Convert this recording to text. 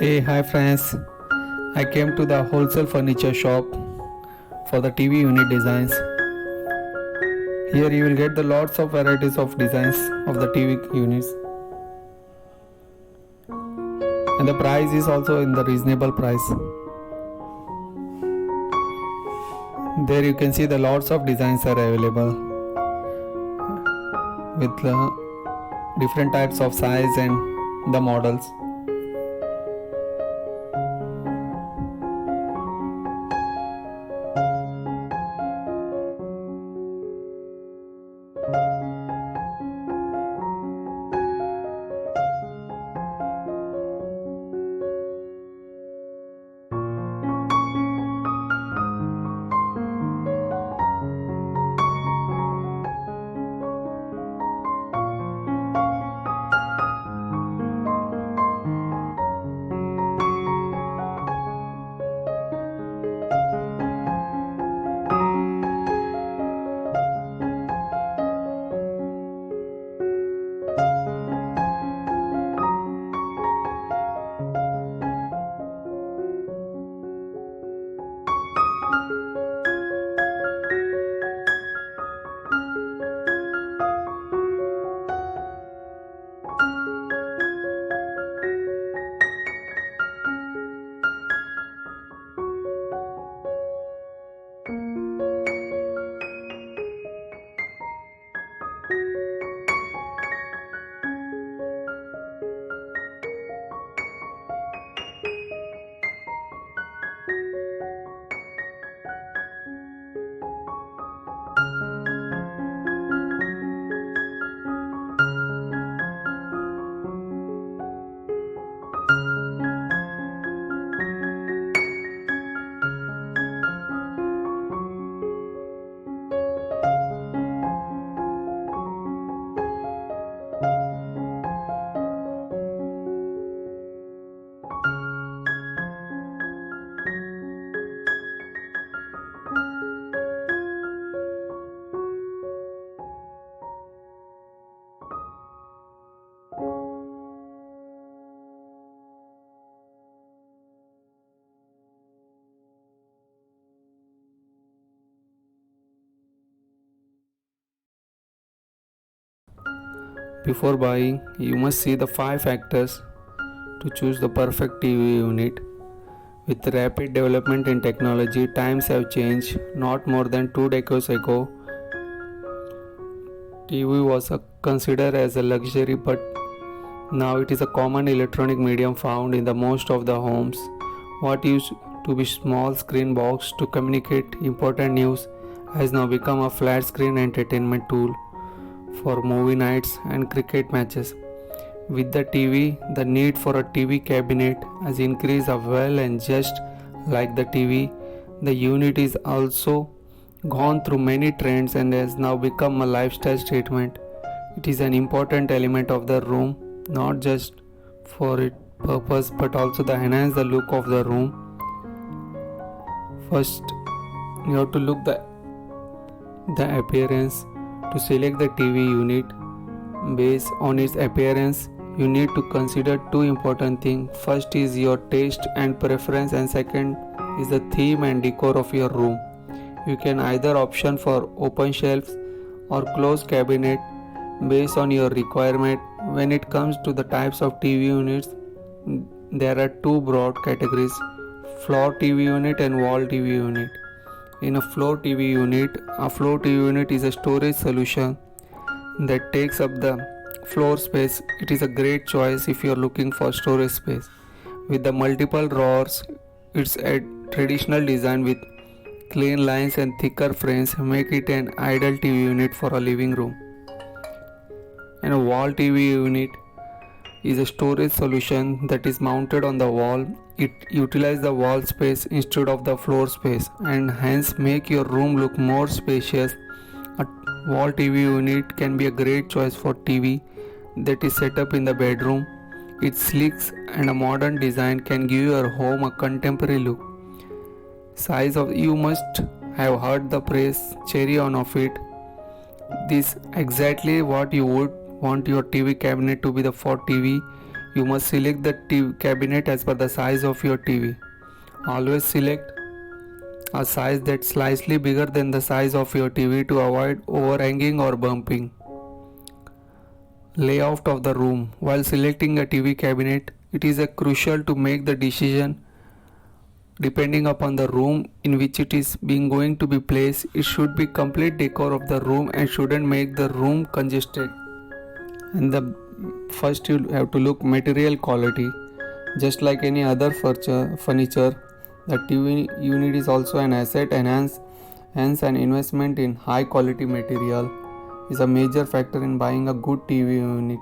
Hey, hi friends. I came to the wholesale furniture shop for the TV unit designs. Here you will get the lots of varieties of designs of the TV units. And the price is also in the reasonable price. There you can see the lots of designs are available with different types of size and the models. Before buying, you must see the 5 factors to choose the perfect TV unit. With rapid development in technology, times have changed. Not more than 2 decades ago, TV was considered as a luxury, but now it is a common electronic medium found in the most of the homes. What used to be small screen box to communicate important news has now become a flat screen entertainment tool for movie nights and cricket matches. With the TV, the need for a TV cabinet has increased as well, and just like the TV, the unit is also gone through many trends and has now become a lifestyle statement. It is an important element of the room, not just for its purpose but also to enhance the look of the room. First, you have to look the appearance. To select the TV unit based on its appearance, you need to consider two important things. First is your taste and preference, and second is the theme and decor of your room. You can either option for open shelves or closed cabinet based on your requirement. When it comes to the types of TV units, there are two broad categories: floor TV unit and wall TV unit. In a floor TV unit, a floor TV unit is a storage solution that takes up the floor space. It is a great choice if you are looking for storage space. With the multiple drawers, it's a traditional design with clean lines and thicker frames make it an ideal TV unit for a living room. And a wall TV unit is a storage solution that is mounted on the wall. It utilizes the wall space instead of the floor space and hence make your room look more spacious. A wall TV unit can be a great choice for TV that is set up in the bedroom. Its sleek and a modern design can give your home a contemporary look. Size of you must have heard the praise cherry on of it. This exactly what you would want your TV cabinet to be the for TV. You must select the TV cabinet as per the size of your TV. Always select a size that's slightly bigger than the size of your TV to avoid overhanging or bumping. Layout of the room. While selecting a TV cabinet, it is crucial to make the decision depending upon the room in which it is being going to be placed. It should be complete decor of the room and shouldn't make the room congested. And the first you have to look material quality. Just like any other furniture, the TV unit is also an asset, and hence an investment in high quality material is a major factor in buying a good TV unit.